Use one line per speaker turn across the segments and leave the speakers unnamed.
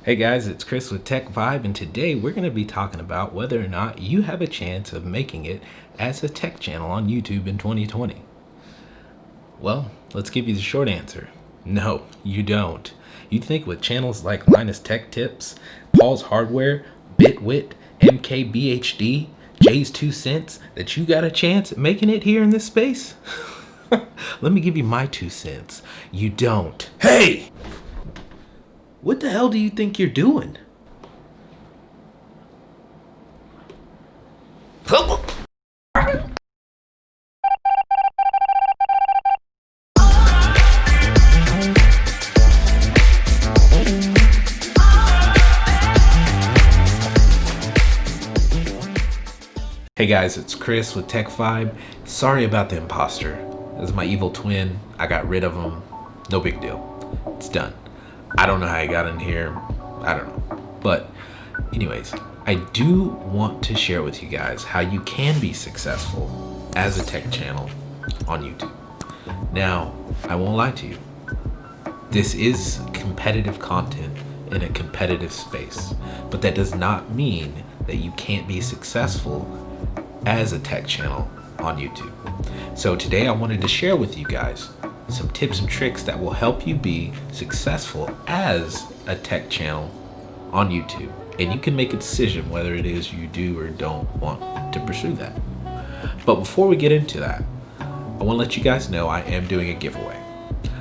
Hey guys, it's Chris with Tech Vibe, and today we're going to be talking about whether or not you have a chance of making it as a tech channel on YouTube in 2020. Well, let's give you the short answer. No, you don't. You'd think with channels like Linus Tech Tips, Paul's Hardware, Bitwit, MKBHD, Jay's 2 Cents that you got a chance at making it here in this space? Let me give you my 2 cents. You don't. Hey! What the hell do you think you're doing? Hey guys, it's Chris with Tech Vibe. Sorry about the imposter. This is my evil twin. I got rid of him. No big deal. It's done. I don't know how he got in here. I don't know. But anyways, I do want to share with you guys how you can be successful as a tech channel on YouTube. Now, I won't lie to you. This is competitive content in a competitive space, but that does not mean that you can't be successful as a tech channel on YouTube. So today I wanted to share with you guys some tips and tricks that will help you be successful as a tech channel on YouTube. And you can make a decision whether it is you do or don't want to pursue that. But before we get into that, I want to let you guys know I am doing a giveaway.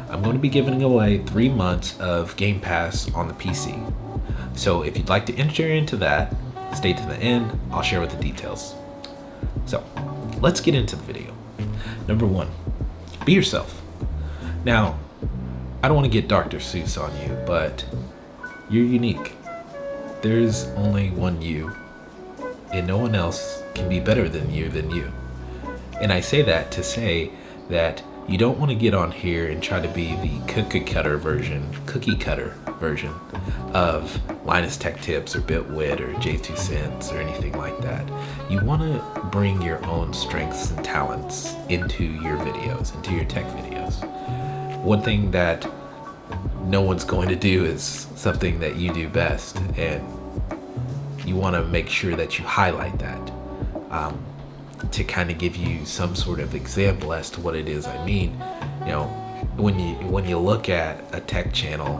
I'm going to be giving away 3 months of Game Pass on the PC. So if you'd like to enter into that, stay to the end. I'll share with the details. So let's get into the video. Number 1, be yourself. Now, I don't want to get Dr. Seuss on you, but you're unique. There's only one you, and no one else can be better than you. And I say that to say that you don't want to get on here and try to be the cookie cutter version of Linus Tech Tips or Bitwit or Jay's 2 Cents or anything like that. You want to bring your own strengths and talents into your videos, into your tech videos. One thing that no one's going to do is something that you do best, and you want to make sure that you highlight that to kind of give you some sort of example as to what it is I mean. You know, when you look at a tech channel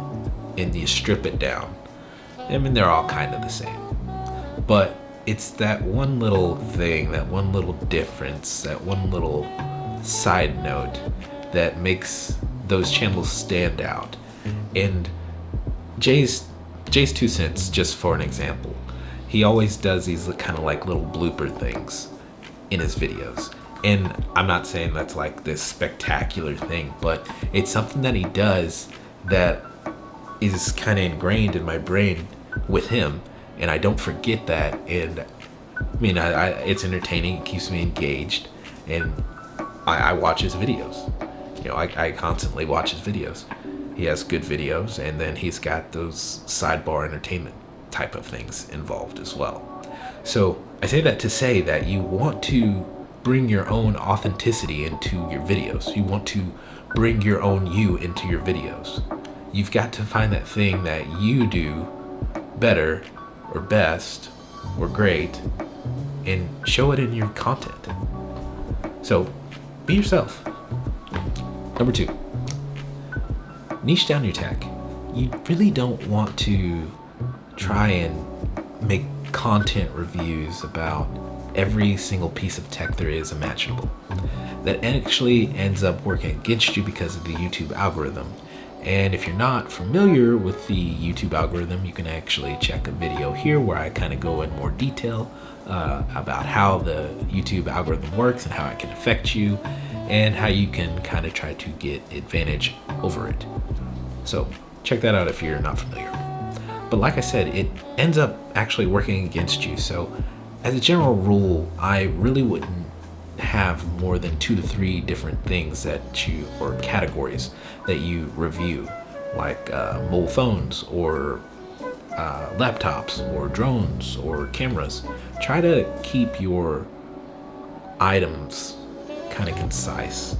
and you strip it down, I mean, they're all kind of the same, but it's that one little thing, that one little difference, that one little side note that makes those channels stand out. And Jay's 2 Cents, just for an example, he always does these kind of like little blooper things in his videos. And I'm not saying that's like this spectacular thing, but it's something that he does that is kind of ingrained in my brain with him, and I don't forget that. And I mean, it's entertaining, it keeps me engaged, and I watch his videos. You know, I constantly watch his videos. He has good videos, and then he's got those sidebar entertainment type of things involved as well. So I say that to say that you want to bring your own authenticity into your videos. You want to bring your own you into your videos. You've got to find that thing that you do better or best or great and show it in your content. So be yourself. Number 2, niche down your tech. You really don't want to try and make content reviews about every single piece of tech there is imaginable. That actually ends up working against you because of the YouTube algorithm. And if you're not familiar with the YouTube algorithm, you can actually check a video here where I kind of go in more detail about how the YouTube algorithm works and how it can affect you and how you can kind of try to get advantage over it. So check that out if you're not familiar. But like I said, it ends up actually working against you. So as a general rule, I really wouldn't have more than 2 to 3 different things that you, or categories that you review, like mobile phones or laptops or drones or cameras. Try to keep your items kind of concise.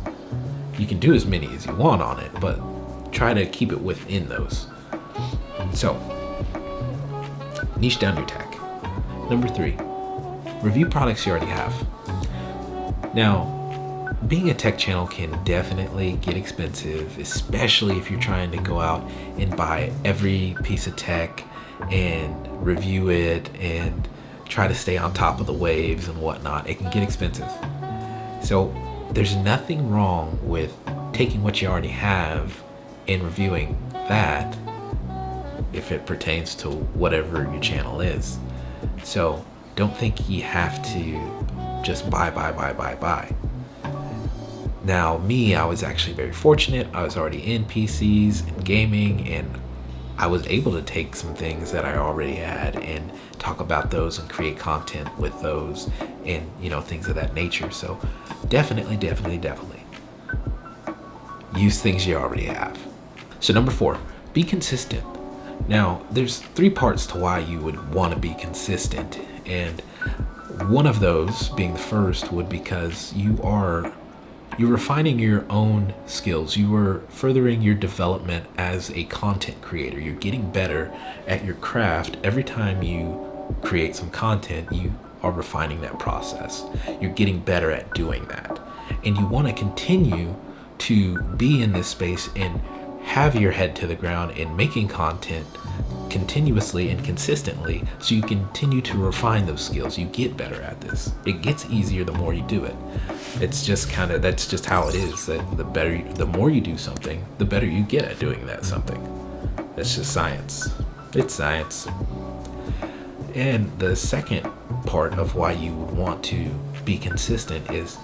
You can do as many as you want on it, but try to keep it within those. So niche down your tech. Number 3, review products you already have. Now, being a tech channel can definitely get expensive, especially if you're trying to go out and buy every piece of tech and review it and try to stay on top of the waves and whatnot. It can get expensive. So there's nothing wrong with taking what you already have and reviewing that if it pertains to whatever your channel is. So don't think you have to just buy. Now, me, I was actually very fortunate. I was already in PCs and gaming, and I was able to take some things that I already had and talk about those and create content with those and, things of that nature. So definitely use things you already have. So number 4, be consistent. Now, there's 3 parts to why you would want to be consistent. And one of those being the first would because you're refining your own skills. You are furthering your development as a content creator. You're getting better at your craft. Every time you create some content, you are refining that process. You're getting better at doing that. And you want to continue to be in this space and have your head to the ground in making content continuously and consistently, so you continue to refine those skills. You get better at this. It gets easier the more you do it. That's just how it is, that the more you do something, the better you get at doing that something. That's just science. It's science. And the second part of why you would want to be consistent is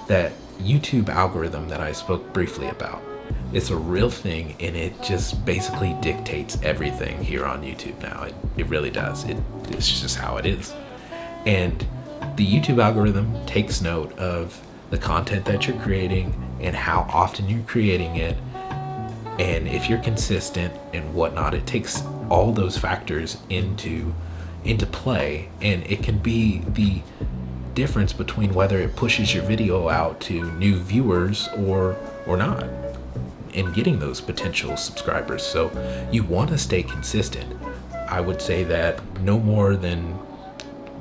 that YouTube algorithm that I spoke briefly about. It's a real thing, and it just basically dictates everything here on YouTube now. It really does. It's just how it is. And the YouTube algorithm takes note of the content that you're creating and how often you're creating it. And if you're consistent and whatnot, it takes all those factors into play, and it can be the difference between whether it pushes your video out to new viewers or not, and getting those potential subscribers. So you want to stay consistent. I would say that no more than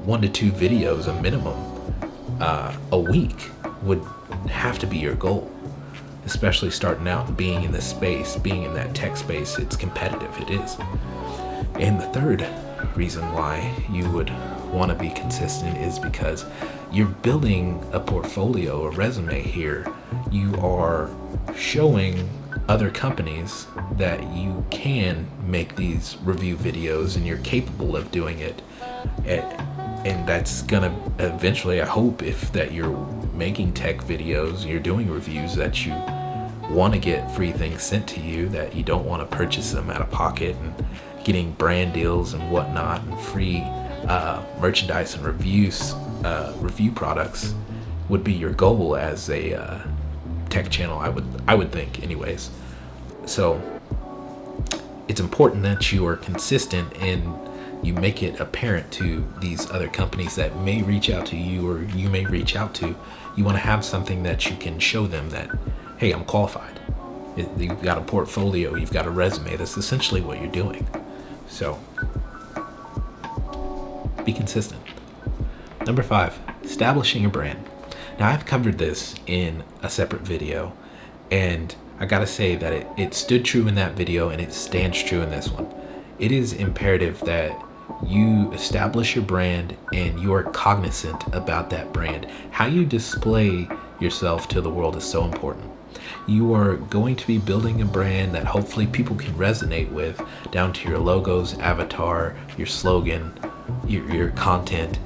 1 to 2 videos, a minimum, a week would have to be your goal, especially starting out and being in this space, being in that tech space. It's competitive, it is. And the third reason why you would want to be consistent is because you're building a portfolio, a resume here. You are showing other companies that you can make these review videos and you're capable of doing it. And that's gonna eventually, I hope, if that you're making tech videos, you're doing reviews, that you want to get free things sent to you, that you don't want to purchase them out of pocket, and getting brand deals and whatnot and free merchandise and review products would be your goal as a tech channel, I would think anyways. So it's important that you are consistent and you make it apparent to these other companies that may reach out to you or you may reach out to. You want to have something that you can show them that, hey, I'm qualified. You've got a portfolio, you've got a resume. That's essentially what you're doing. So be consistent. Number 5, establishing a brand. Now, I've covered this in a separate video, and I gotta say that it stood true in that video and it stands true in this one. It is imperative that you establish your brand and you are cognizant about that brand. How you display yourself to the world is so important. You are going to be building a brand that hopefully people can resonate with, down to your logos, avatar, your slogan, your content.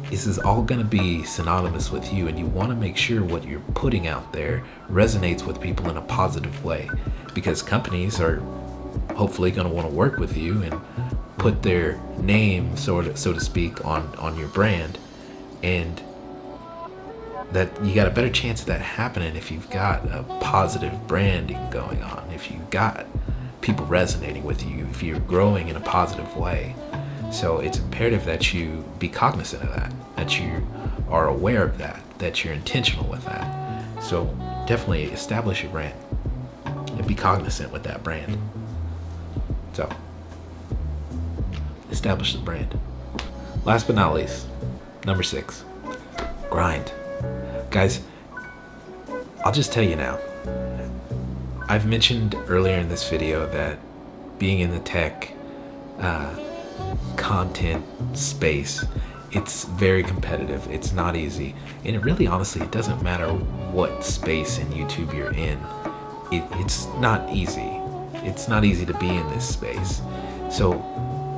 This is all going to be synonymous with you, and you want to make sure what you're putting out there resonates with people in a positive way, because companies are hopefully going to want to work with you and put their name, so to speak, on your brand. And that you got a better chance of that happening if you've got a positive branding going on, if you've got people resonating with you, if you're growing in a positive way. So it's imperative that you be cognizant of that you are aware of that you're intentional with that. So definitely establish your brand and be cognizant with that brand. So establish the brand. Last but not least, number 6, grind. Guys, I'll just tell you now, I've mentioned earlier in this video that being in the tech content space, it's very competitive. It's not easy. And it really, honestly, it doesn't matter what space in YouTube you're in. It's not easy. It's not easy to be in this space. So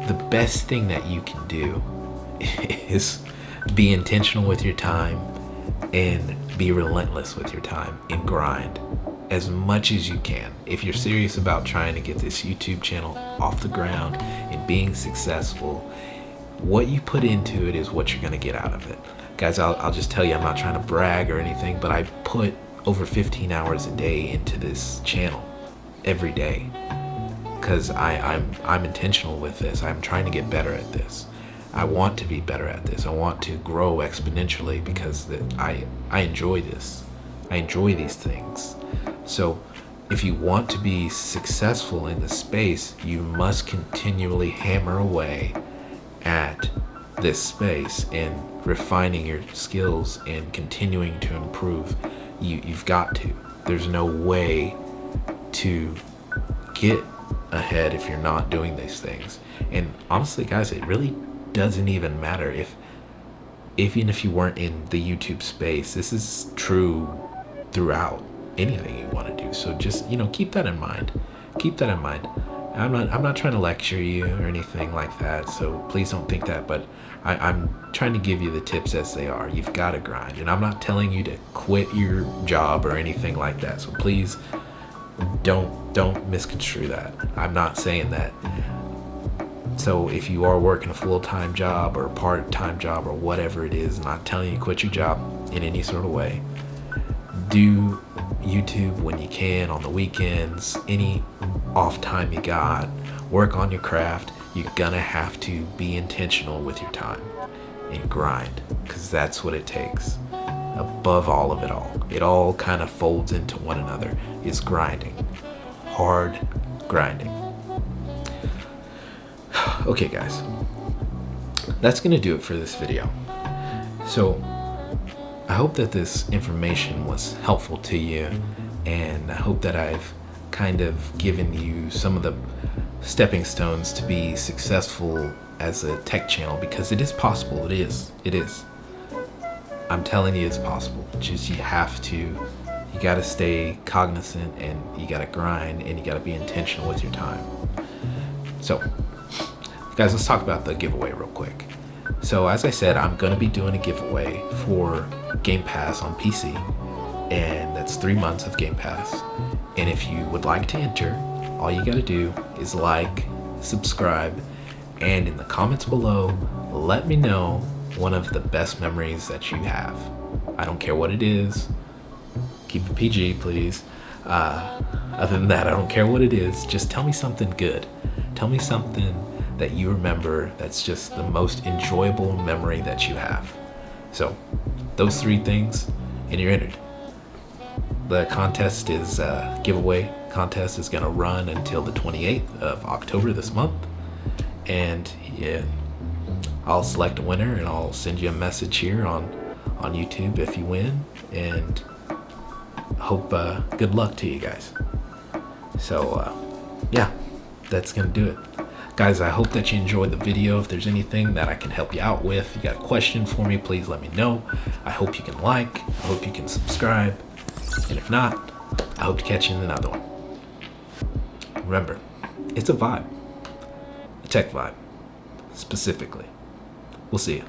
the best thing that you can do is be intentional with your time and be relentless with your time and grind as much as you can. If you're serious about trying to get this YouTube channel off the ground and being successful, what you put into it is what you're gonna get out of it. Guys, I'll just tell you, I'm not trying to brag or anything, but I put over 15 hours a day into this channel every day because I'm intentional with this. I'm trying to get better at this. I want to be better at this. I want to grow exponentially because I enjoy this. I enjoy these things. So if you want to be successful in this space, you must continually hammer away at this space and refining your skills and continuing to improve. You've got to. There's no way to get ahead if you're not doing these things. And honestly, guys, it really doesn't even matter even if you weren't in the YouTube space. This is true throughout anything you want to do. So just, keep that in mind. Keep that in mind. I'm not trying to lecture you or anything like that, so please don't think that, but I'm trying to give you the tips as they are. You've got to grind, and I'm not telling you to quit your job or anything like that, so please don't misconstrue that. I'm not saying that. So if you are working a full-time job or a part-time job or whatever it is, I'm not telling you to quit your job in any sort of way. Do YouTube when you can, on the weekends, any off time you got. Work on your craft. You're gonna have to be intentional with your time and grind, because that's what it takes. Above all of it all kind of folds into one another, is grinding. Hard grinding. Okay, guys, that's gonna do it for this video. So I hope that this information was helpful to you, and I hope that I've kind of given you some of the stepping stones to be successful as a tech channel, because it is possible. It is. I'm telling you, it's possible. Just you got to stay cognizant, and you got to grind, and you got to be intentional with your time. So guys, let's talk about the giveaway real quick. So as I said, I'm going to be doing a giveaway for Game Pass on PC, and that's 3 months of Game Pass. And if you would like to enter, all you got to do is like, subscribe, and in the comments below, let me know one of the best memories that you have. I don't care what it is. Keep it PG, please. Other than that, I don't care what it is. Just tell me something good. Tell me something that you remember that's just the most enjoyable memory that you have. So those 3 things, and you're entered. The contest is giveaway contest is gonna run until the 28th of October this month, and yeah, I'll select a winner and I'll send you a message here on YouTube if you win, and hope good luck to you guys. So yeah, that's gonna do it. Guys, I hope that you enjoyed the video. If there's anything that I can help you out with, you got a question for me, please let me know. I hope you can like, I hope you can subscribe, and if not, I hope to catch you in another one. Remember, it's a vibe, a tech vibe, specifically. We'll see you.